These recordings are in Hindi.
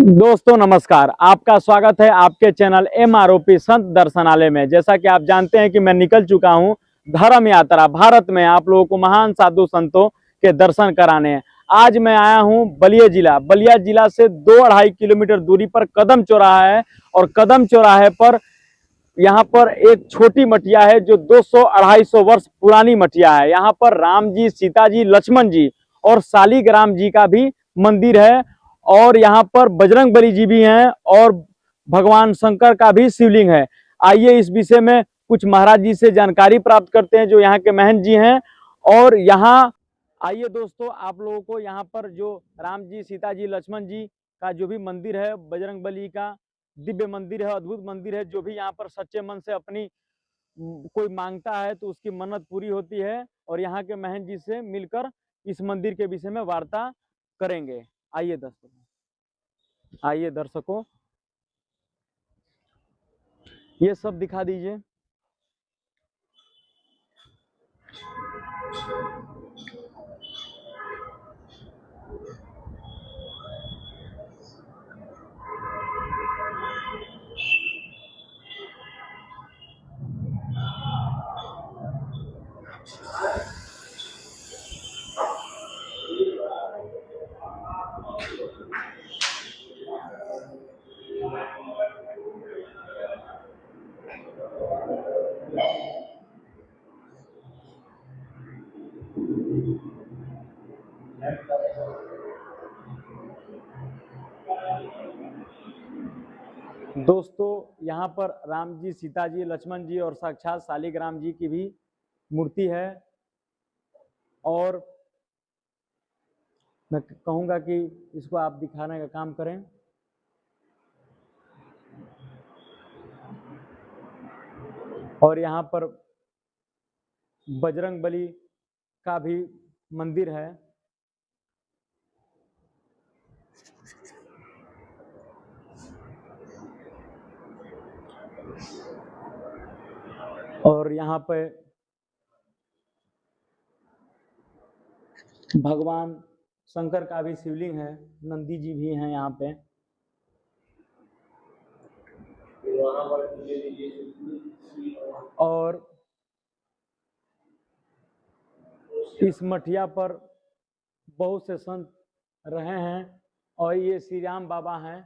दोस्तों नमस्कार, आपका स्वागत है आपके चैनल MROP संत दर्शनालय में। जैसा कि आप जानते हैं कि मैं निकल चुका हूं धर्म यात्रा भारत में आप लोगों को महान साधु संतों के दर्शन कराने। आज मैं आया हूं बलिया जिला से 2-2.5 किलोमीटर दूरी पर कदम चौराहा है और कदम चौराहे पर यहाँ पर एक छोटी मटिया है जो 200-250 वर्ष पुरानी मटिया है। यहाँ पर राम जी, सीता जी, लक्ष्मण जी और शालिग्राम जी का भी मंदिर है और यहाँ पर बजरंगबली जी भी हैं और भगवान शंकर का भी शिवलिंग है। आइए इस विषय में कुछ महाराज जी से जानकारी प्राप्त करते हैं जो यहाँ के महंत जी हैं। और यहाँ आइए दोस्तों, आप लोगों को यहाँ पर जो राम जी, सीता जी, लक्ष्मण जी का जो भी मंदिर है, बजरंगबली का दिव्य मंदिर है, अद्भुत मंदिर है। जो भी यहाँ पर सच्चे मन से अपनी कोई मांगता है तो उसकी मन्नत पूरी होती है। और यहाँ के महंत जी से मिलकर इस मंदिर के विषय में वार्ता करेंगे। आइए दर्शकों, ये सब दिखा दीजिए। दोस्तों यहाँ पर राम जी, सीता जी, लक्ष्मण जी और साक्षात शालिग्राम जी की भी मूर्ति है। और मैं कहूँगा कि इसको आप दिखाने का काम करें। और यहाँ पर बजरंगबली का भी मंदिर है। और यहाँ पे भगवान शंकर का भी शिवलिंग है, नंदी जी भी हैं यहाँ पे। और इस मठिया पर बहुत से संत रहे हैं और ये श्री राम बाबा हैं।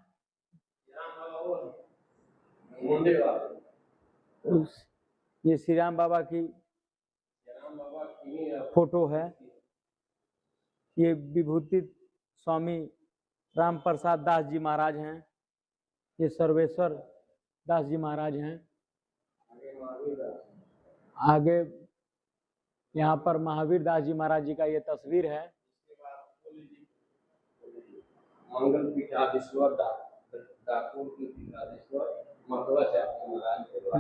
ये श्री राम बाबा की फोटो है। ये विभूति स्वामी राम प्रसाद दास जी महाराज हैं। ये सर्वेश्वर दास जी महाराज हैं। आगे यहाँ पर महावीर दास जी महाराज जी का ये तस्वीर है।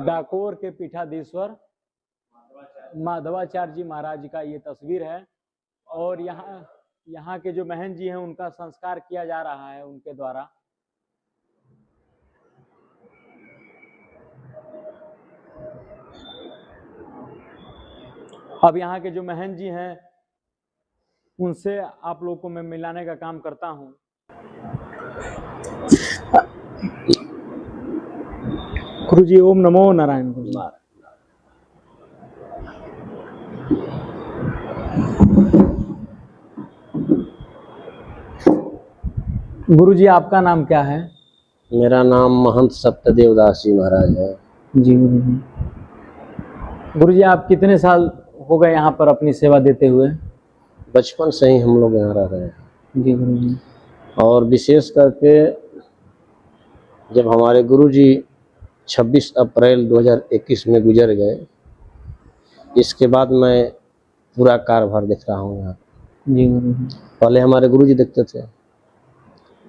डाकोर के पीठाधीश्वर माधवाचार्य जी महाराज जी का ये तस्वीर है। और यहाँ के जो महंत जी हैं उनका संस्कार किया जा रहा है उनके द्वारा। अब यहाँ के जो महंत जी हैं उनसे आप लोग को मैं मिलाने का काम करता हूँ। गुरु जी, ओम नमो नारायण। गुरु जी, आपका नाम क्या है? मेरा नाम महंत सत्यदेव दास जी महाराज है। जी गुरु जी। गुरु जी, आप कितने साल हो गए यहाँ पर अपनी सेवा देते हुए? बचपन से ही हम लोग यहाँ रह रहे हैं। जी गुरु जी। और विशेष करके जब हमारे गुरु जी 26 अप्रैल 2021 में गुजर गए, इसके बाद मैं पूरा कार्यभार देख रहा हूँ यहाँ। जी गुरु जी। पहले हमारे गुरु जी देखते थे,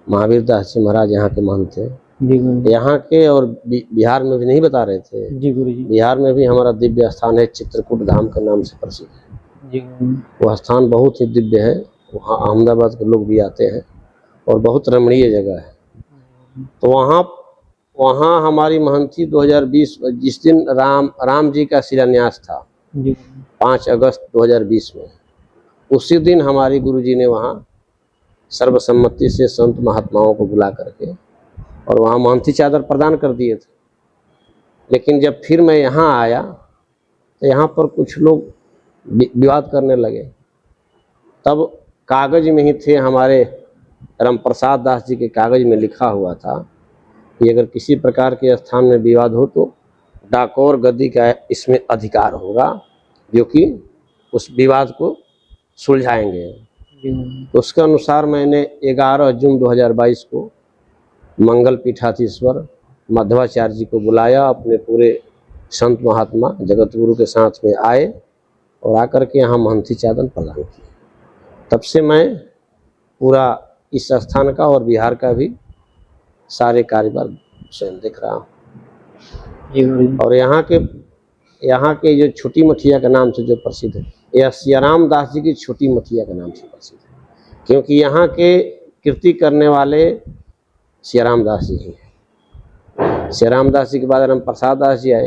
महावीर दास जी महाराज यहाँ के महंत थे। जी गुरु जी। यहाँ के और बिहार में भी नहीं बता रहे थे। जी गुरु जी। बिहार में भी हमारा दिव्य स्थान है, चित्रकूट धाम के नाम से प्रसिद्ध है। जी गुरु जी। वह स्थान बहुत ही दिव्य है। वहाँ अहमदाबाद के लोग भी आते हैं और बहुत रमणीय जगह है। तो वहाँ हमारी महंती 2020 जिस दिन राम जी का शिलान्यास था, 5 अगस्त 2020 में, उसी दिन हमारी गुरुजी ने वहाँ सर्वसम्मति से संत महात्माओं को बुला करके और वहाँ महंती चादर प्रदान कर दिए थे। लेकिन जब फिर मैं यहाँ आया तो यहाँ पर कुछ लोग विवाद करने लगे। तब कागज में ही थे, हमारे रामप्रसाद दास जी के कागज में लिखा हुआ था कि अगर किसी प्रकार के स्थान में विवाद हो तो डाकोर गद्दी का इसमें अधिकार होगा, जो कि उस विवाद को सुलझाएंगे। तो उसके अनुसार मैंने 11 जून 2022 को मंगल पीठाधीश्वर माधवाचार्य जी को बुलाया। अपने पूरे संत महात्मा जगत गुरु के साथ में आए और आकर के यहाँ महंती चादर प्रदान की। तब से मैं पूरा इस स्थान का और बिहार का भी सारे कार्यभार स्वयं देख रहा हूँ। और यहाँ के जो छोटी मठिया के नाम से जो प्रसिद्ध है, यह सियाराम दास जी की छोटी मठिया के नाम से प्रसिद्ध है, क्योंकि यहाँ के कीर्ति करने वाले सियाराम दास जी ही हैं। सियाराम दास जी के बाद रामप्रसाद दास जी आए,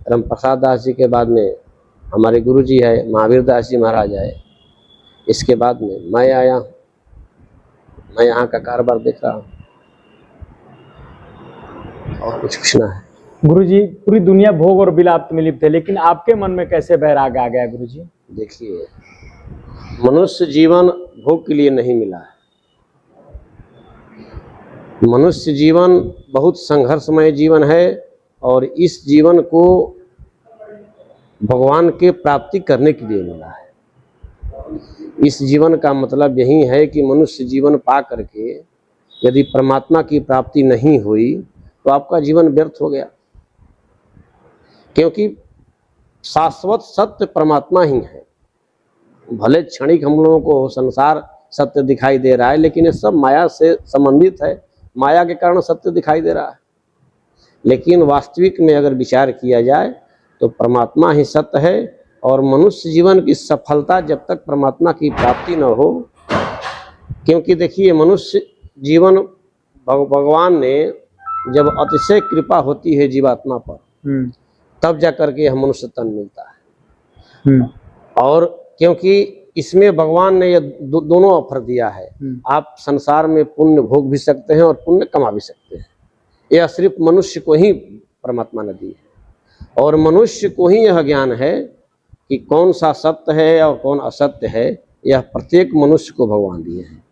रामप्रसाद दास जी के बाद में हमारे गुरु जी आए, महावीर दास जी महाराज आए, इसके बाद में मैं आया। मैं यहाँ का कारोबार देख रहा हूँ और कुछ पूछना है। गुरुजी, पूरी दुनिया भोग और विलाप में लिप्त है, लेकिन आपके मन में कैसे वैराग आ गया गुरुजी? देखिए, मनुष्य जीवन भोग के लिए नहीं मिला है। मनुष्य जीवन बहुत संघर्षमय जीवन है और इस जीवन को भगवान के प्राप्ति करने के लिए मिला है। इस जीवन का मतलब यही है कि मनुष्य जीवन पा करके यदि परमात्मा की प्राप्ति नहीं हुई तो आपका जीवन व्यर्थ हो गया, क्योंकि शाश्वत सत्य परमात्मा ही है। भले क्षणिक हम लोगों को संसार सत्य दिखाई दे रहा है, लेकिन ये सब माया से संबंधित है, माया के कारण सत्य दिखाई दे रहा है। लेकिन वास्तविक में अगर विचार किया जाए तो परमात्मा ही सत्य है। और मनुष्य जीवन की सफलता जब तक परमात्मा की प्राप्ति न हो, क्योंकि देखिए मनुष्य जीवन भगवान ने जब अतिशय कृपा होती है जीवात्मा पर, तब जाकर के यह मनुष्य तन मिलता है। और क्योंकि इसमें भगवान ने ये दोनों ऑफर दिया है, आप संसार में पुण्य भोग भी सकते हैं और पुण्य कमा भी सकते हैं। यह सिर्फ मनुष्य को ही परमात्मा ने दी है और मनुष्य को ही यह ज्ञान है कि कौन सा सत्य है और कौन असत्य है। यह प्रत्येक मनुष्य को भगवान दिए हैं।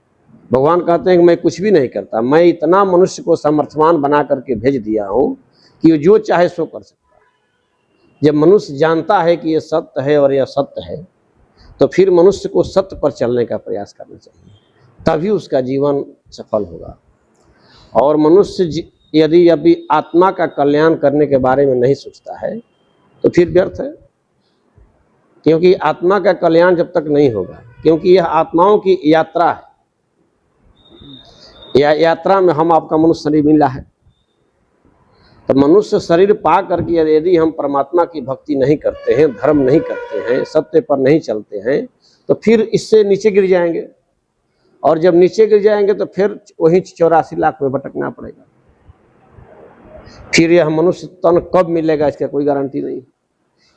भगवान कहते हैं कि मैं कुछ भी नहीं करता, मैं इतना मनुष्य को सामर्थ्यवान बना करके भेज दिया हूँ कि जो चाहे सो कर सकता है। जब मनुष्य जानता है कि यह सत्य है और यह सत्य है, तो फिर मनुष्य को सत्य पर चलने का प्रयास करना चाहिए, तभी उसका जीवन सफल होगा। और मनुष्य यदि अभी आत्मा का कल्याण करने के बारे में नहीं सोचता है तो फिर व्यर्थ है, क्योंकि आत्मा का कल्याण जब तक नहीं होगा, क्योंकि यह आत्माओं की यात्रा है। या यात्रा में हम आपका मनुष्य शरीर मिला है, तो मनुष्य शरीर पा करके यदि हम परमात्मा की भक्ति नहीं करते हैं, धर्म नहीं करते हैं, सत्य पर नहीं चलते हैं, तो फिर इससे नीचे गिर जाएंगे। और जब नीचे गिर जाएंगे तो फिर वही 84 लाख में भटकना पड़ेगा। फिर यह मनुष्य तन कब मिलेगा इसका कोई गारंटी नहीं।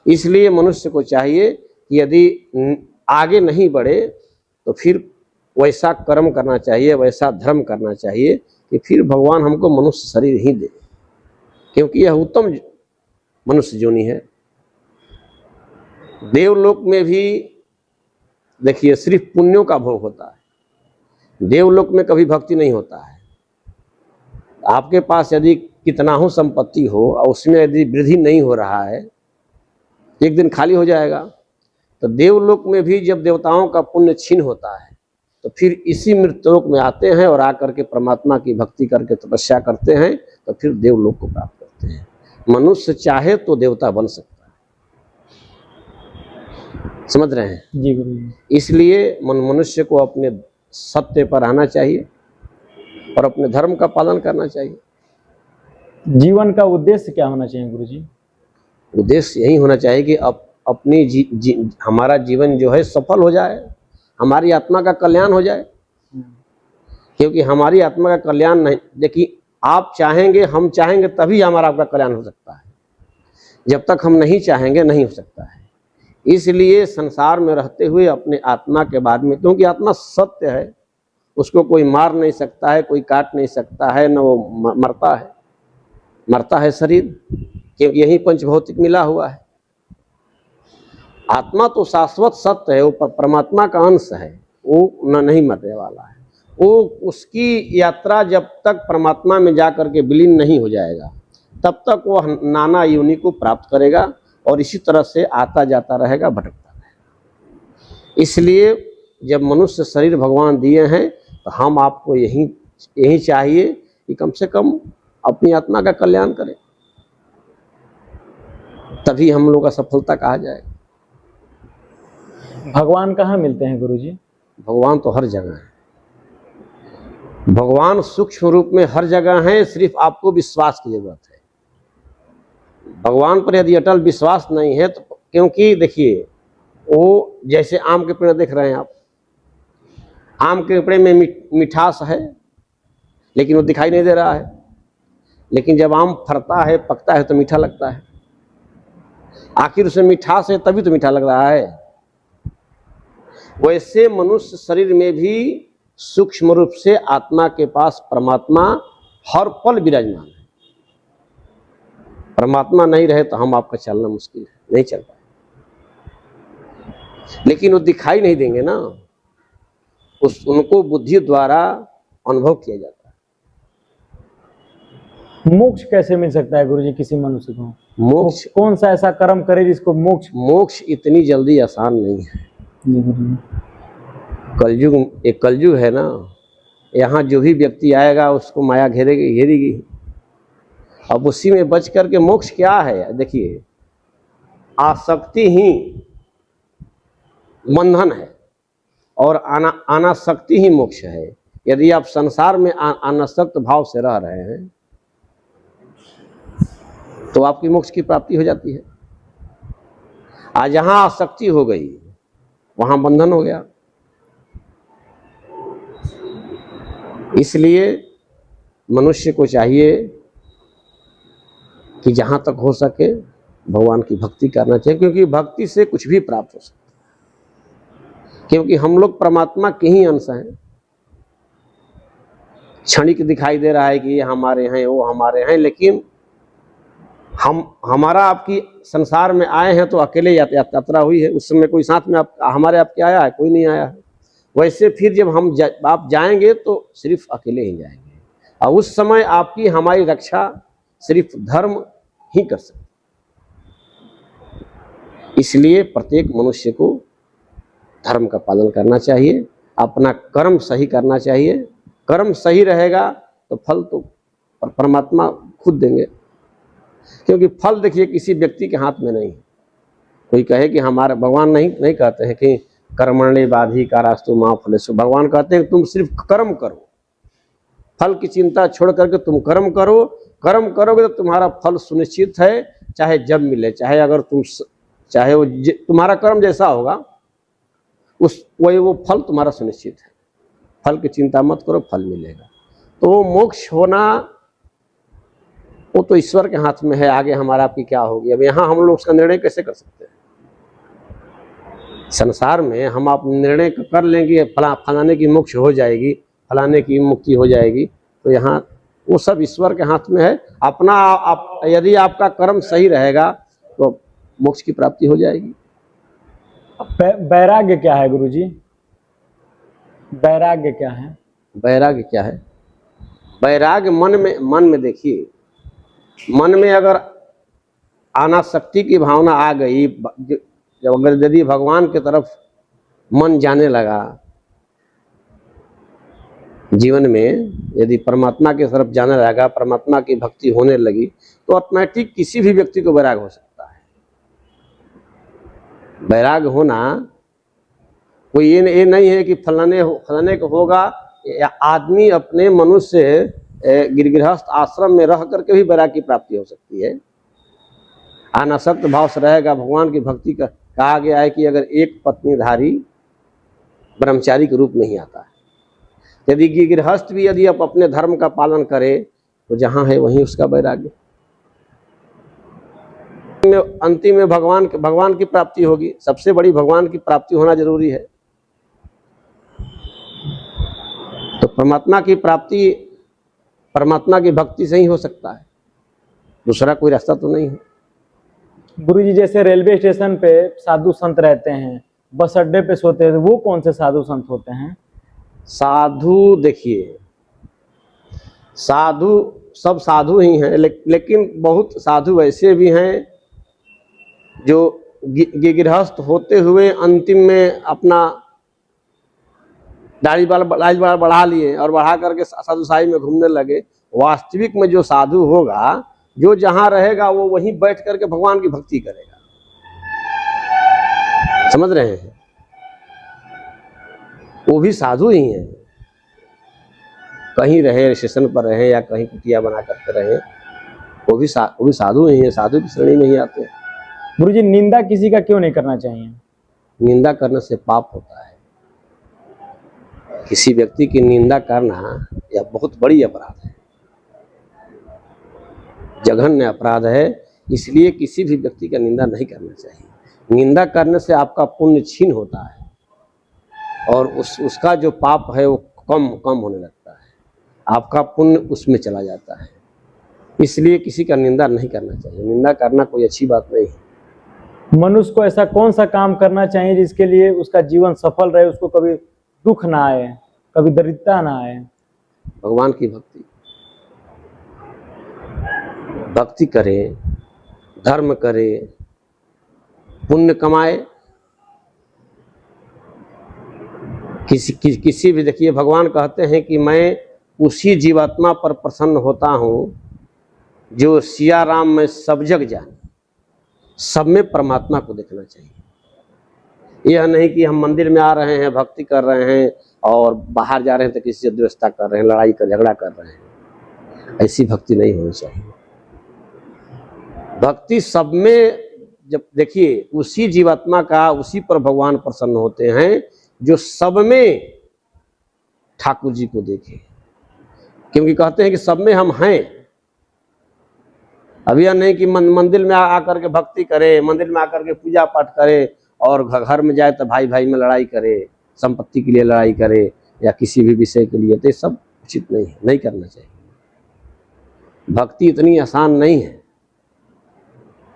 इसलिए मनुष्य को चाहिए कि यदि आगे नहीं बढ़े तो फिर वैसा कर्म करना चाहिए, वैसा धर्म करना चाहिए कि फिर भगवान हमको मनुष्य शरीर ही दे, क्योंकि यह उत्तम मनुष्य जोनि है। देवलोक में भी देखिए सिर्फ पुण्यों का भोग होता है, देवलोक में कभी भक्ति नहीं होता है। आपके पास यदि कितना हो संपत्ति हो और उसमें यदि वृद्धि नहीं हो रहा है, एक दिन खाली हो जाएगा। तो देवलोक में भी जब देवताओं का पुण्य छीन होता है तो फिर इसी मृत्युलोक में आते हैं और आकर के परमात्मा की भक्ति करके तपस्या करते हैं, तो फिर देवलोक को प्राप्त करते हैं। मनुष्य चाहे तो देवता बन सकता है, समझ रहे हैं जी गुरु जी। इसलिए मनुष्य को अपने सत्य पर आना चाहिए और अपने धर्म का पालन करना चाहिए। जीवन का उद्देश्य क्या होना चाहिए गुरु जी? उद्देश्य यही होना चाहिए कि अपनी हमारा जीवन जो है सफल हो जाए, हमारी आत्मा का कल्याण हो जाए। क्योंकि हमारी आत्मा का कल्याण नहीं, देखिए आप चाहेंगे, हम चाहेंगे तभी हमारा आपका कल्याण हो सकता है। जब तक हम नहीं चाहेंगे नहीं हो सकता है। इसलिए संसार में रहते हुए अपने आत्मा के बारे में, क्योंकि आत्मा सत्य है, उसको कोई मार नहीं सकता है, कोई काट नहीं सकता है, न वो मरता है शरीर, क्योंकि यही पंचभौतिक मिला हुआ है। आत्मा तो शाश्वत सत्य है, वो परमात्मा का अंश है, वो नहीं मरने वाला है। वो उसकी यात्रा जब तक परमात्मा में जाकर के विलीन नहीं हो जाएगा तब तक वो नाना योनि को प्राप्त करेगा और इसी तरह से आता जाता रहेगा, भटकता रहेगा। इसलिए जब मनुष्य शरीर भगवान दिए हैं तो हम आपको यही चाहिए कि कम से कम अपनी आत्मा का कल्याण करें, तभी हम लोग का सफलता कहा जाएगा। भगवान कहाँ मिलते हैं गुरुजी? भगवान तो हर जगह है। भगवान सूक्ष्म रूप में हर जगह है, सिर्फ आपको विश्वास की जरूरत है। भगवान पर यदि अटल विश्वास नहीं है तो, क्योंकि देखिए वो जैसे आम के पेड़ देख रहे हैं आप, आम के पेड़ में मिठास है लेकिन वो दिखाई नहीं दे रहा है, लेकिन जब आम फरता है, पकता है तो मीठा लगता है। आखिर उसमें मिठास है तभी तो मीठा लग रहा है। वैसे मनुष्य शरीर में भी सूक्ष्म रूप से आत्मा के पास परमात्मा हर पल विराजमान है। परमात्मा नहीं रहे तो हम आपका चलना मुश्किल है, नहीं चल पाए। लेकिन वो दिखाई नहीं देंगे ना, उनको बुद्धि द्वारा अनुभव किया जाता है। मोक्ष कैसे मिल सकता है गुरुजी किसी मनुष्य को? मोक्ष कौन सा ऐसा कर्म करे जिसको मोक्ष इतनी जल्दी आसान नहीं है। कलयुग है ना, यहाँ जो भी व्यक्ति आएगा उसको माया घेरेगी। अब उसी में बच करके मोक्ष क्या है? देखिए, आसक्ति ही बंधन है और अनासक्ति ही मोक्ष है। यदि आप संसार में अनासक्त भाव से रह रहे हैं तो आपकी मोक्ष की प्राप्ति हो जाती है। आज जहां आसक्ति हो गई वहां बंधन हो गया। इसलिए मनुष्य को चाहिए कि जहां तक हो सके भगवान की भक्ति करना चाहिए, क्योंकि भक्ति से कुछ भी प्राप्त हो सकता है। क्योंकि हम लोग परमात्मा के ही अंश हैं। क्षणिक दिखाई दे रहा है कि ये हमारे हैं, वो हमारे हैं, लेकिन हमारा आपकी संसार में आए हैं तो अकेले यात्रा हुई है। उस समय कोई साथ में हमारे आपके आया है? कोई नहीं आया है। वैसे फिर जब आप जाएंगे तो सिर्फ अकेले ही जाएंगे, और उस समय आपकी हमारी रक्षा सिर्फ धर्म ही कर सकते। इसलिए प्रत्येक मनुष्य को धर्म का पालन करना चाहिए, अपना कर्म सही करना चाहिए। कर्म सही रहेगा तो फल तो परमात्मा खुद देंगे, क्योंकि फल देखिए किसी व्यक्ति के हाथ में नहीं है। कोई कहे कि हमारे भगवान नहीं कहते हैं कि कर्मण्ये बाधिकारास्तु मा फलेषु। भगवान कहते हैं तुम सिर्फ कर्म करो, फल की चिंता छोड़ करके तुम कर्म करो। कर्म करोगे तो तुम्हारा फल सुनिश्चित है, चाहे जब मिले, चाहे वो तुम्हारा कर्म जैसा होगा वो फल तुम्हारा सुनिश्चित है। फल की चिंता मत करो, फल मिलेगा। तो मोक्ष होना वो तो ईश्वर के हाथ में है। आगे हमारा आपकी क्या होगी, अब यहाँ हम लोग उसका निर्णय कैसे कर सकते हैं? संसार में हम आप निर्णय कर लेंगे फलाने की मोक्ष हो जाएगी, फलाने की मुक्ति हो जाएगी, तो यहाँ वो सब ईश्वर के हाथ में है। यदि आपका कर्म सही रहेगा तो मोक्ष की प्राप्ति हो जाएगी। वैराग्य क्या है गुरुजी? वैराग्य क्या है? वैराग्य क्या है? वैराग्य मन में देखिए, मन में अगर अनासक्ति की भावना आ गई, यदि भगवान की तरफ मन जाने लगा, जीवन में यदि परमात्मा की तरफ जाने लगा, परमात्मा की भक्ति होने लगी, तो ऑटोमेटिक किसी भी व्यक्ति को वैराग्य हो सकता है। वैराग्य होना कोई ये नहीं है कि फलाने को होगा। या आदमी अपने मनुष्य गृहस्थ आश्रम में रह करके भी वैराग्य की प्राप्ति हो सकती है। अनासक्त भाव से रहेगा। भगवान की भक्ति का कहा गया है कि अगर एक पत्नीधारी ब्रह्मचारी के रूप में ही आता है, यदि गृहस्थ भी यदि आप अपने धर्म का पालन करे तो जहां है वहीं उसका वैराग्य। अंतिम में भगवान की प्राप्ति होगी। सबसे बड़ी भगवान की प्राप्ति होना जरूरी है। तो परमात्मा की प्राप्ति परमात्मा की भक्ति से ही हो सकता है, दूसरा कोई रास्ता तो नहीं है। गुरुजी जैसे रेलवे स्टेशन पे साधु संत रहते हैं, बस अड्डे पे सोते हैं, वो कौन से साधु संत होते हैं? साधु देखिए, साधु सब साधु ही हैं, लेकिन बहुत साधु ऐसे भी हैं जो गृहस्थ होते हुए अंतिम में अपना दाढ़ी बाल बढ़ा लिए और बढ़ा करके साधुशाही में घूमने लगे। वास्तविक में जो साधु होगा, जो जहां रहेगा वो वहीं बैठ करके भगवान की भक्ति करेगा। समझ रहे हैं? वो भी साधु ही हैं, कहीं रहे, स्टेशन पर रहे या कहीं कुटिया बना करके रहे, वो भी साधु ही हैं, साधु की श्रेणी में ही आते हैं। गुरुजी निंदा किसी का क्यों नहीं करना चाहिए? निंदा करने से पाप होता है। किसी व्यक्ति की निंदा करना यह बहुत बड़ी अपराध है, जघन्य अपराध है। इसलिए किसी भी व्यक्ति का निंदा नहीं करना चाहिए। निंदा करने से आपका पुण्य छीन होता है और उसका जो पाप है वो कम होने लगता है, आपका पुण्य उसमें चला जाता है। इसलिए किसी का निंदा नहीं करना चाहिए। निंदा करना कोई अच्छी बात नहीं है। मनुष्य को ऐसा कौन सा काम करना चाहिए जिसके लिए उसका जीवन सफल रहे, उसको कभी दुख ना आए, कभी दरिद्रता ना आए? भगवान की भक्ति करे, धर्म करे, पुण्य कमाए। किसी भी देखिए, भगवान कहते हैं कि मैं उसी जीवात्मा पर प्रसन्न होता हूँ जो सिया राम में सब जग जाने। सब में परमात्मा को देखना चाहिए। यह नहीं कि हम मंदिर में आ रहे हैं, भक्ति कर रहे हैं और बाहर जा रहे हैं तो किसी से द्वेषता कर रहे हैं, लड़ाई कर झगड़ा कर रहे हैं। ऐसी भक्ति नहीं होनी चाहिए। भक्ति सब में, जब देखिए उसी जीवात्मा का, उसी पर भगवान प्रसन्न होते हैं जो सब में ठाकुर जी को देखे, क्योंकि कहते हैं कि सब में हम हैं। अब यह नहीं कि मंदिर में आकर के भक्ति करे, मंदिर में आकर के पूजा पाठ करे और घर में जाए तो भाई भाई में लड़ाई करे, संपत्ति के लिए लड़ाई करे या किसी भी विषय के लिए, तो ये सब उचित नहीं है, नहीं करना चाहिए। भक्ति इतनी आसान नहीं है।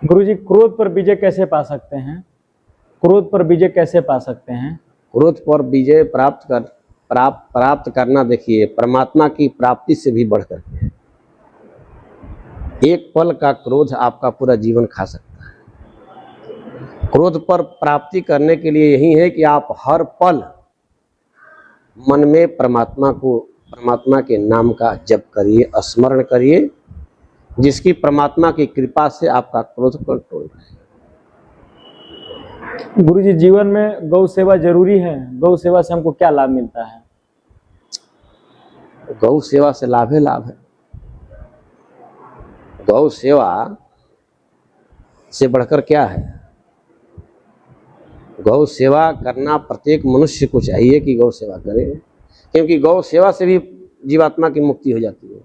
गुरुजी क्रोध पर विजय कैसे पा सकते हैं? क्रोध पर विजय कैसे पा सकते हैं? क्रोध पर विजय प्राप्त करना, देखिए परमात्मा की प्राप्ति से भी बढ़कर के है। एक पल का क्रोध आपका पूरा जीवन खा सकता है। क्रोध पर प्राप्ति करने के लिए यही है कि आप हर पल मन में परमात्मा के नाम का जप करिए, स्मरण करिए, जिसकी परमात्मा की कृपा से आपका क्रोध कंट्रोल रहे। गुरुजी जीवन में गौ सेवा जरूरी है। गौ सेवा से हमको क्या लाभ मिलता है? गौ सेवा से लाभ है। गौ सेवा से बढ़कर क्या है? गौ सेवा करना प्रत्येक मनुष्य को चाहिए कि गौ सेवा करे, क्योंकि गौ सेवा से भी जीवात्मा की मुक्ति हो जाती है।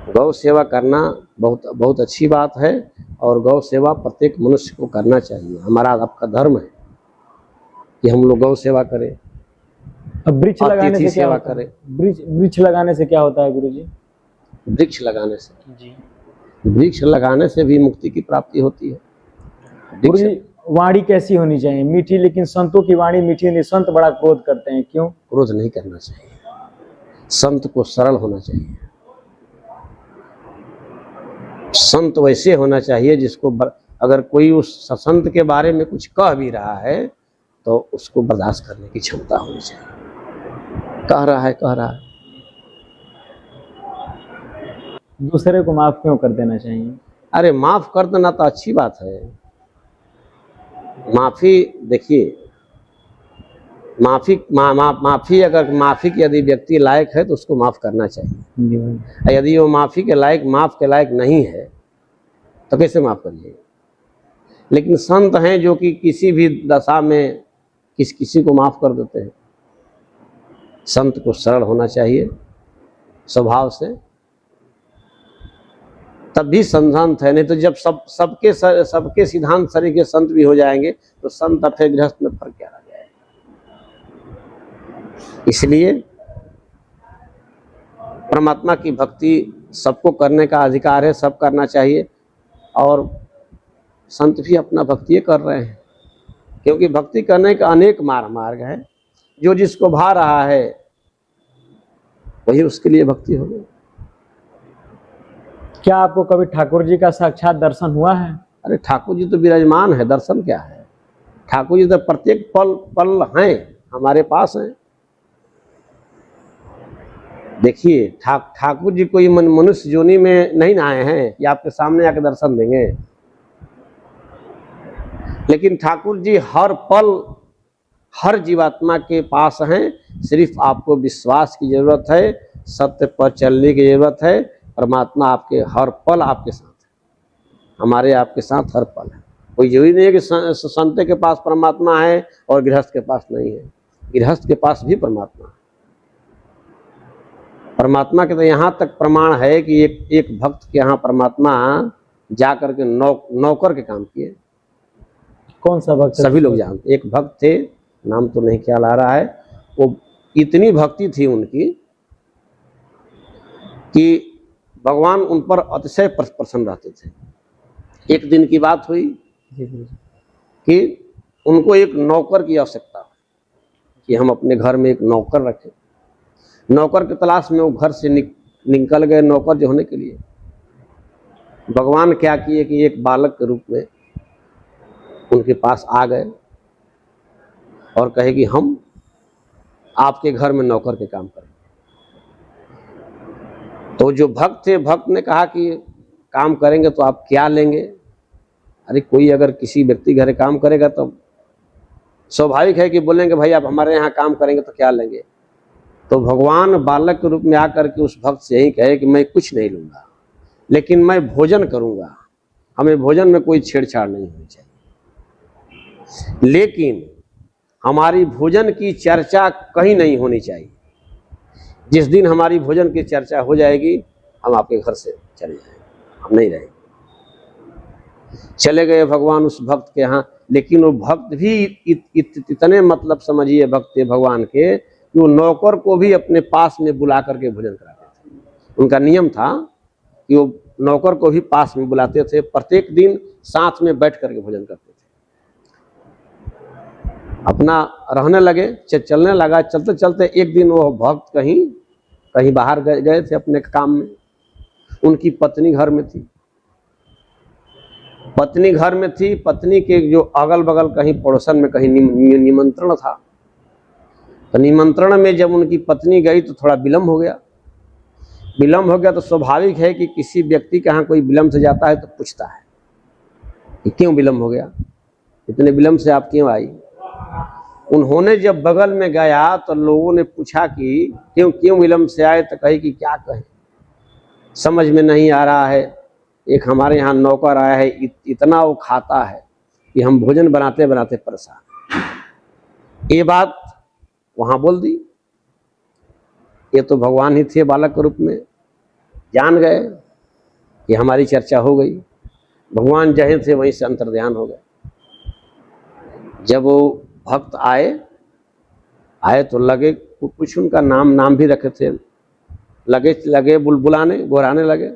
गौ सेवा करना बहुत अच्छी बात है और गौ सेवा प्रत्येक मनुष्य को करना चाहिए। हमारा आपका धर्म है कि हम लोग गौ सेवा करें। अब वृक्ष लगाने से क्या होता है? वृक्ष लगाने से क्या होता है गुरुजी? वृक्ष लगाने से भी मुक्ति की प्राप्ति होती है। गुरुजी वाणी कैसी होनी चाहिए? मीठी, लेकिन संतों की वाणी मीठी नहीं, संत बड़ा क्रोध करते हैं, क्यों? क्रोध नहीं करना चाहिए, संत को सरल होना चाहिए। संत वैसे होना चाहिए जिसको अगर कोई उस संत के बारे में कुछ कह भी रहा है तो उसको बर्दाश्त करने की क्षमता होनी चाहिए। कह रहा है दूसरे को माफ क्यों कर देना चाहिए? अरे माफ कर देना तो अच्छी बात है। माफी, देखिए माफी अगर माफी के यदि व्यक्ति लायक है तो उसको माफ करना चाहिए। यदि वो माफ के लायक नहीं है तो कैसे माफ करिए? लेकिन संत हैं जो कि किसी भी दशा में किसी को माफ कर देते हैं। संत को सरल होना चाहिए स्वभाव से, तब भी संत है। नहीं तो जब सबके सिद्धांत सरी के संत भी हो जाएंगे तो संत और फिर गृहस्थ में फर्क क्या रह जाएगा? इसलिए परमात्मा की भक्ति सबको करने का अधिकार है, सब करना चाहिए। और संत भी अपना भक्ति कर रहे हैं, क्योंकि भक्ति करने का अनेक मार्ग है। जो जिसको भा रहा है वही उसके लिए भक्ति होगी। क्या आपको कभी ठाकुर जी का साक्षात दर्शन हुआ है? अरे ठाकुर जी तो विराजमान है, दर्शन क्या है। ठाकुर जी तो प्रत्येक पल पल हैं, हमारे पास हैं। देखिए ठाकुर जी कोई मनुष्य योनि में नहीं आए हैं कि आपके सामने आके दर्शन देंगे, लेकिन ठाकुर जी हर पल हर जीवात्मा के पास हैं। सिर्फ आपको विश्वास की जरूरत है, सत्य पर चलने की जरूरत है। परमात्मा आपके हर पल आपके साथ है, हमारे आपके साथ हर पल है। कोई जरूरी नहीं है कि संत के पास परमात्मा है और गृहस्थ के पास नहीं है। गृहस्थ के पास भी परमात्मा है। परमात्मा के तो यहाँ तक प्रमाण है कि एक भक्त के यहाँ परमात्मा जा करके नौकर के काम किए। कौन सा भक्त? सभी लोग जानते। एक भक्त थे, नाम तो नहीं ख्याल आ रहा है। वो इतनी भक्ति थी उनकी कि भगवान उन पर अतिशय प्रसन्न रहते थे। एक दिन की बात हुई कि उनको एक नौकर की आवश्यकता कि हम अपने घर में एक नौकर रखें। नौकर की तलाश में वो घर से निकल गए नौकर जो होने के लिए। भगवान क्या किए कि एक बालक के रूप में उनके पास आ गए और कहे कि हम आपके घर में नौकर के काम करें। तो जो भक्त थे, भक्त ने कहा कि काम करेंगे तो आप क्या लेंगे? अरे कोई अगर किसी व्यक्ति घर काम करेगा तो स्वाभाविक है कि बोलेंगे भाई आप हमारे यहाँ काम करेंगे तो क्या लेंगे। तो भगवान बालक के रूप में आकर के उस भक्त से यही कहे कि मैं कुछ नहीं लूँगा, लेकिन मैं भोजन करूँगा। हमें भोजन में कोई छेड़छाड़ नहीं होनी चाहिए, लेकिन हमारी भोजन की चर्चा कहीं नहीं होनी चाहिए। जिस दिन हमारी भोजन की चर्चा हो जाएगी हम आपके घर से चले जाएंगे, हम नहीं रहेंगे। चले गए भगवान उस भक्त के यहाँ। लेकिन वो भक्त भी इतने मतलब समझिए भक्त थे भगवान के कि वो नौकर को भी अपने पास में बुला करके भोजन कराते थे। उनका नियम था कि वो नौकर को भी पास में बुलाते थे, प्रत्येक दिन साथ में बैठ करके भोजन करते थे। अपना रहने लगे, चलने लगा। चलते चलते एक दिन वो भक्त कहीं बाहर गए थे अपने काम में। उनकी पत्नी घर में थी। पत्नी के जो अगल बगल कहीं पड़ोसन में कहीं निमंत्रण था। तो निमंत्रण में जब उनकी पत्नी गई तो थोड़ा विलम्ब हो गया। तो स्वाभाविक है कि किसी व्यक्ति के यहाँ कोई विलम्ब से जाता है तो पूछता है कि क्यों विलम्ब हो गया, इतने विलम्ब से आप क्यों आई। उन्होंने जब बगल में गया तो लोगों ने पूछा कि क्यों विलम्ब से आए। तो कही कि क्या कहें, समझ में नहीं आ रहा है। एक हमारे यहाँ नौकर आया है, इतना वो खाता है कि हम भोजन बनाते बनाते परेशान। ये बात वहाँ बोल दी। ये तो भगवान ही थे बालक के रूप में, जान गए कि हमारी चर्चा हो गई। भगवान जहीं थे वहीं से अंतर्ध्यान हो गए। जब वो भक्त आए तो लगे कुछ उनका नाम भी रखे थे, लगे बुलाने गोराने लगे।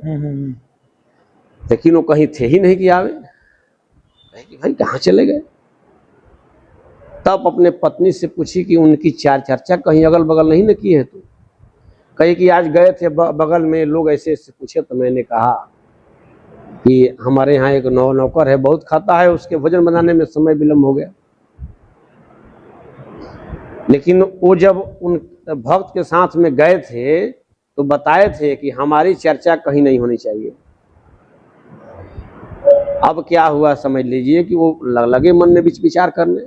लेकिन वो कहीं थे ही नहीं कि आवे। कहे कि भाई कहाँ चले गए। तब अपने पत्नी से पूछी कि उनकी चर्चा कहीं अगल बगल नहीं न की है तू। कहे कि आज गए थे बगल में, लोग ऐसे ऐसे पूछे तो मैंने कहा कि हमारे यहाँ एक नौकर है, बहुत खाता है, उसके भोजन बनाने में समय विलम्ब हो गया। लेकिन वो जब उन भक्त के साथ में गए थे तो बताए थे कि हमारी चर्चा कहीं नहीं होनी चाहिए। अब क्या हुआ समझ लीजिए कि वो लगे मन में विचार करने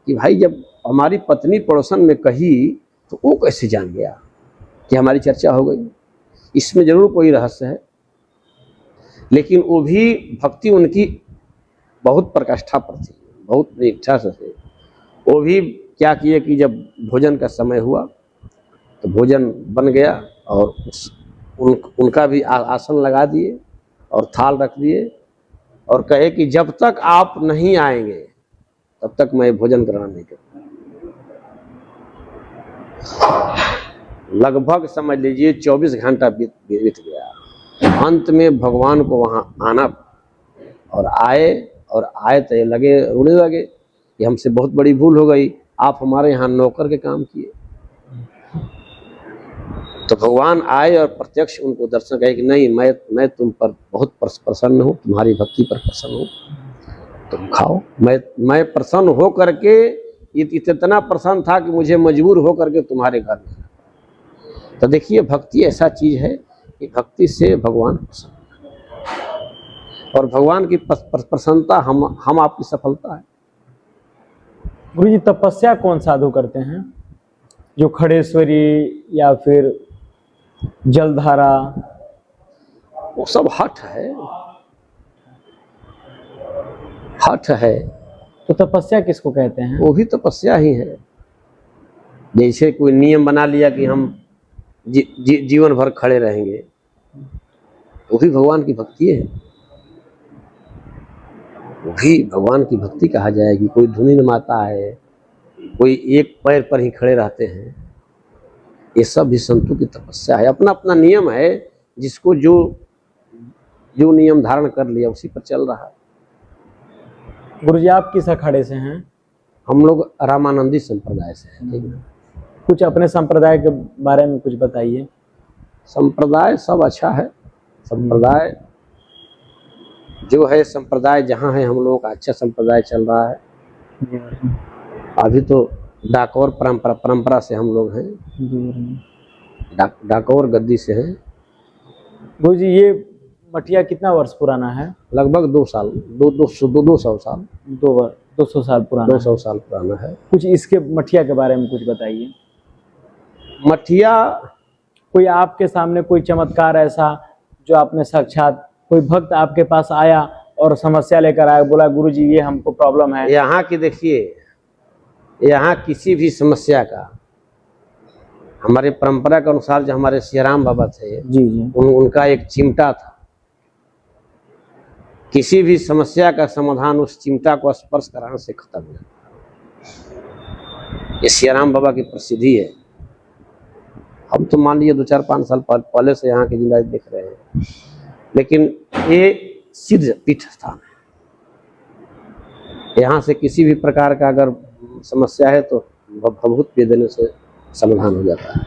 कि भाई जब हमारी पत्नी पड़ोसन में कही तो वो कैसे जान गया कि हमारी चर्चा हो गई। इसमें जरूर कोई रहस्य है। लेकिन वो भी भक्ति उनकी बहुत प्रकाष्ठा पर थी, बहुत इच्छा से थे। वो भी क्या किए कि जब भोजन का समय हुआ तो भोजन बन गया और उनका भी आसन लगा दिए और थाल रख दिए और कहे कि जब तक आप नहीं आएंगे तब तक मैं भोजन ग्रहण नहीं करूँगा। लगभग समझ लीजिए 24 घंटा बीत गया। अंत में भगवान को वहां आना और आए तो ये लगे रोने लगे कि हमसे बहुत बड़ी भूल हो गई, आप हमारे यहाँ नौकर के काम किए। तो भगवान आए और प्रत्यक्ष उनको दर्शन कहे कि नहीं, मैं तुम पर बहुत प्रसन्न हूँ, तुम्हारी भक्ति पर प्रसन्न हूँ, तुम खाओ। मैं प्रसन्न हो करके इतना प्रसन्न था कि मुझे मजबूर हो करके तुम्हारे घर में। तो देखिए, भक्ति ऐसा चीज है कि भक्ति से भगवान प्रसन्न, और भगवान की प्रसन्नता हम आपकी सफलता है। गुरु जी, तपस्या कौन साधु करते हैं? जो खड़ेश्वरी या फिर जलधारा? वो सब हठ है। तो तपस्या किसको कहते हैं? वो भी तपस्या ही है। जैसे कोई नियम बना लिया कि हम जीवन भर खड़े रहेंगे, वो भी भगवान की भक्ति है, वो भी भगवान की भक्ति कहा जाएगी। कोई धुनी नमाता है, कोई एक पैर पर ही खड़े रहते हैं, ये सब भी संतों की तपस्या है। अपना अपना नियम है, जिसको जो नियम धारण कर लिया उसी पर चल रहा है। गुरुजी, आप किस अखाड़े से हैं? हम लोग रामानंदी संप्रदाय से हैं। ठीक है, कुछ अपने संप्रदाय के बारे में कुछ बताइए। संप्रदाय सब अच्छा है। संप्रदाय जो है, संप्रदाय जहाँ है हम लोगों का अच्छा संप्रदाय चल रहा है। अभी तो डाकोर परंपरा से हम लोग हैं, डाकोर गद्दी से हैं। गुरुजी, ये मठिया कितना वर्ष पुराना है? लगभग 200 साल 200 साल पुराना। 200 साल पुराना है। कुछ इसके मठिया के बारे में कुछ बताइए। मठिया, कोई आपके सामने कोई चमत्कार ऐसा जो आपने साक्षात, कोई भक्त आपके पास आया और समस्या लेकर आया, बोला गुरुजी ये हमको प्रॉब्लम है? यहाँ की देखिए, यहाँ किसी भी समस्या का, हमारे परंपरा के अनुसार जो हमारे सियाराम बाबा थे जी, उनका एक चिमटा था। किसी भी समस्या का समाधान उस चिमटा को स्पर्श कराने से खत्म हो जाता। ये सियाराम बाबा की प्रसिद्धि है। हम तो मान लीजिए 2-4-5 साल पहले से यहाँ की जिंदगी देख रहे हैं, लेकिन ये सिद्ध पीठ स्थान है। यहाँ से किसी भी प्रकार का अगर समस्या है तो भभूत पी देने से समाधान हो जाता है।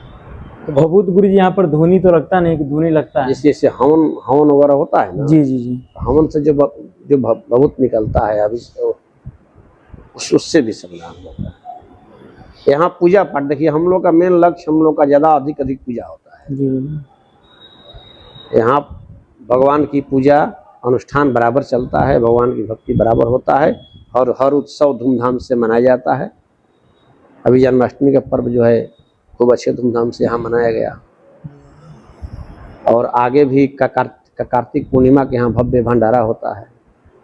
तो भभूत गुरुजी यहाँ पर धुनी तो लगता नहीं कि धुनी लगता है? जैसे हवन वगैरह होता है ना। जी। हवन से जो भभूत निकलता है, अभी उससे भी समाधान होता है। यहाँ पूजा पाठ देखिए, हम लोग का मेन लक्ष्य, हम लोग का ज्यादा अधिक पूजा होता है जी। यहाँ भगवान की पूजा अनुष्ठान बराबर चलता है, भगवान की भक्ति बराबर होता है, और हर उत्सव धूमधाम से मनाया जाता है। अभी जन्माष्टमी का पर्व जो है खूब अच्छे धूमधाम से यहाँ मनाया गया, और आगे भी कार्तिक पूर्णिमा के यहाँ भव्य भंडारा होता है।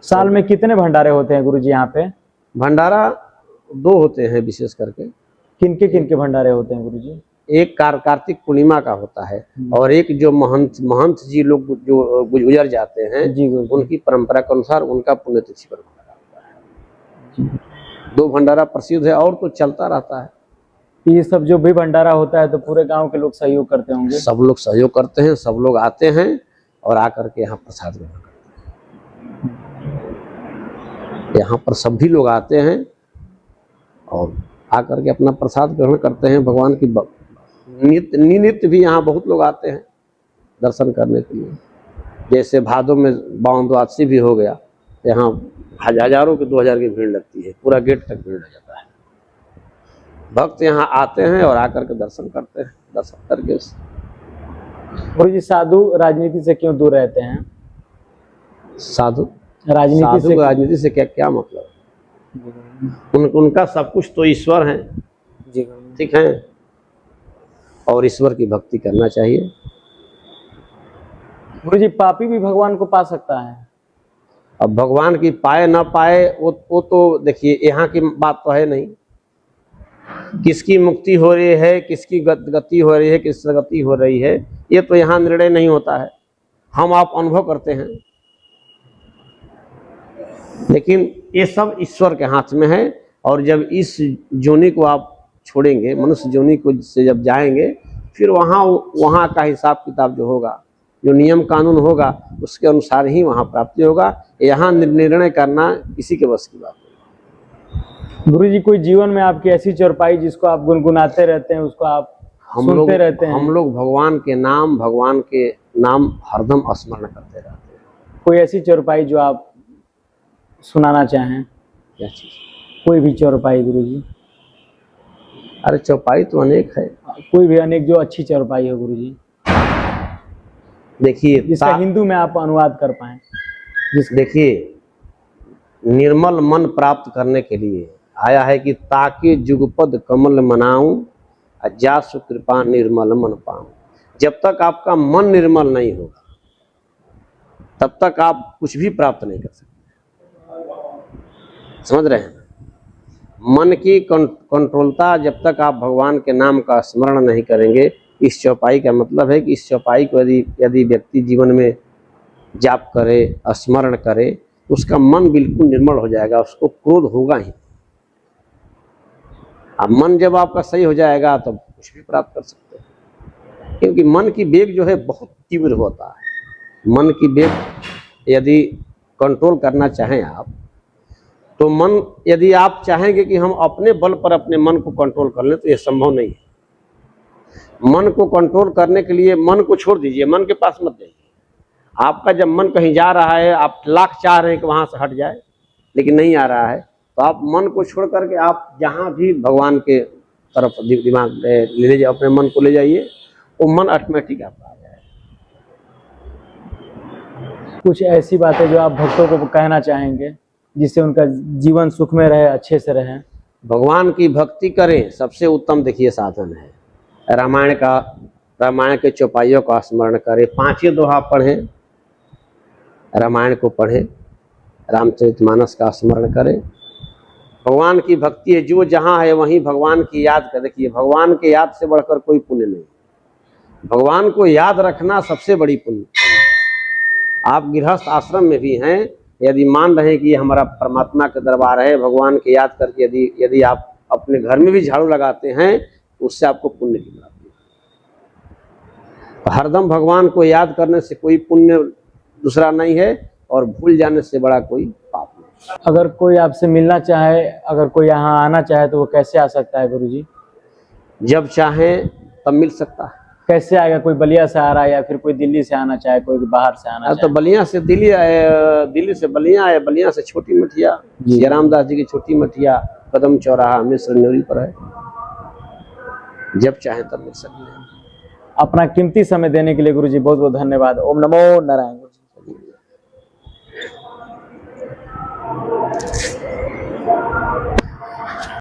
साल में कितने भंडारे होते हैं गुरुजी यहाँ पे? भंडारा 2 होते हैं विशेष करके। किनके भंडारे होते हैं गुरुजी? एक कार्तिक पूर्णिमा का होता है, और एक जो महंत जी लोग जो गुजर जाते हैं जी, उनकी परंपरा के अनुसार उनका पुण्यतिथि पर भंडारा होता है। 2 भंडारा प्रसिद्ध है, और तो चलता रहता है। ये सब जो भी भंडारा होता है तो पूरे गांव के लोग सहयोग करते होंगे? सब लोग सहयोग करते हैं, सब लोग आते हैं और आकर के यहाँ प्रसाद ग्रहण करते हैं। यहाँ पर सभी लोग आते हैं और आकर के अपना प्रसाद ग्रहण करते हैं। भगवान की नित्य भी यहाँ बहुत लोग आते हैं दर्शन करने के लिए। जैसे भादों में बावन द्वादशी भी हो गया, यहाँ हजारों की 2000 की भीड़ लगती है, पूरा गेट तक भीड़ लग जाता है। भक्त यहाँ आते हैं और आकर के दर्शन करते हैं। दर्शन करके गुरुजी, साधु राजनीति से क्यों दूर रहते हैं? साधु राजनीति से क्या मतलब? उनका सब कुछ तो ईश्वर है, ठीक है, और ईश्वर की भक्ति करना चाहिए। गुरुजी, पापी भी भगवान को पा सकता है? अब भगवान की पाए ना पाए वो तो देखिए, यहाँ की बात तो है नहीं। किसकी मुक्ति हो रही है, किसकी गति हो रही है, किस गति हो रही है, ये तो यहाँ निर्णय नहीं होता है। हम आप अनुभव करते हैं, लेकिन ये सब ईश्वर के हाथ में है। और जब इस जोनि को आप छोड़ेंगे, मनुष्य योनि को से जब जाएंगे, फिर वहाँ का हिसाब किताब जो होगा, जो नियम कानून होगा, उसके अनुसार ही वहाँ प्राप्ति होगा। यहाँ निर्णय करना किसी के बस की बात नहीं। गुरुजी, कोई जीवन में आपकी ऐसी चौपाई जिसको आप गुनगुनाते रहते हैं, उसको आप सुनते रहते हैं? हम लोग भगवान के नाम हरदम स्मरण करते रहते हैं। कोई ऐसी चौपाई जो आप सुनाना चाहें? क्या चीज? कोई भी चौपाई गुरुजी। अरे चौपाई तो अनेक है, कोई भी अनेक जो अच्छी चौपाई हो गुरुजी, देखिए जिसका हिंदू में आप अनुवाद कर पाए। देखिए, निर्मल मन प्राप्त करने के लिए आया है कि ताकि जुगपद कमल मनाऊं, जासु कृपा निर्मल मन पाऊं। जब तक आपका मन निर्मल नहीं होगा, तब तक आप कुछ भी प्राप्त नहीं कर सकते। समझ रहे हैं? मन की कंट्रोलता जब तक आप भगवान के नाम का स्मरण नहीं करेंगे, इस चौपाई का मतलब है कि इस चौपाई को यदि व्यक्ति जीवन में जाप करे, स्मरण करे, तो उसका मन बिल्कुल निर्मल हो जाएगा, उसको क्रोध होगा ही। अब मन जब आपका सही हो जाएगा तो कुछ भी प्राप्त कर सकते हैं, क्योंकि मन की वेग जो है बहुत तीव्र होता है। मन की वेग यदि कंट्रोल करना चाहें आप, तो मन, यदि आप चाहेंगे कि हम अपने बल पर अपने मन को कंट्रोल कर लें, तो ये संभव नहीं है। मन को कंट्रोल करने के लिए मन को छोड़ दीजिए, मन के पास मत जाइए। आपका जब मन कहीं जा रहा है, आप लाख चाह रहे हैं कि वहां से हट जाए, लेकिन नहीं आ रहा है, तो आप मन को छोड़ करके आप जहां भी भगवान के तरफ दिमाग ले जाइए, अपने मन को ले जाइए, वो मन ऑटोमेटिक आपका आ जाए। कुछ ऐसी बातें जो आप भक्तों को कहना चाहेंगे जिससे उनका जीवन सुख में रहे, अच्छे से रहे? भगवान की भक्ति करें, सबसे उत्तम देखिए साधन है रामायण के चौपाइयों का स्मरण करें, 5 दोहा पढ़ें, रामायण को पढ़ें, रामचरितमानस का स्मरण करें। भगवान की भक्ति है, जो जहाँ है वहीं भगवान की याद कर। देखिए, भगवान के याद से बढ़कर कोई पुण्य नहीं। भगवान को याद रखना सबसे बड़ी पुण्य। आप गृहस्थ आश्रम में भी हैं, यदि मान रहे हैं कि ये हमारा परमात्मा का दरबार है, भगवान के याद करके यदि आप अपने घर में भी झाड़ू लगाते हैं, उससे आपको पुण्य की प्राप्ति है। हरदम भगवान को याद करने से कोई पुण्य दूसरा नहीं है, और भूल जाने से बड़ा कोई पाप नहीं। अगर कोई आपसे मिलना चाहे, अगर कोई यहाँ आना चाहे, तो वो कैसे आ सकता है गुरुजी? जब चाहें तब मिल सकता है। कैसे आएगा? कोई बलिया से आ रहा है या फिर कोई दिल्ली से आना चाहे, कोई बाहर से आना चाहे? तो बलिया से दिल्ली आए, दिल्ली से बलिया आए, बलिया से छोटी मठिया, जयरामदास जी की छोटी मठिया कदम चौराहा मिश्र न्योरी पर है। जब चाहे तब मिल सकते हैं। अपना कीमती समय देने के लिए गुरुजी बहुत बहुत धन्यवाद। ओम नमो नारायण।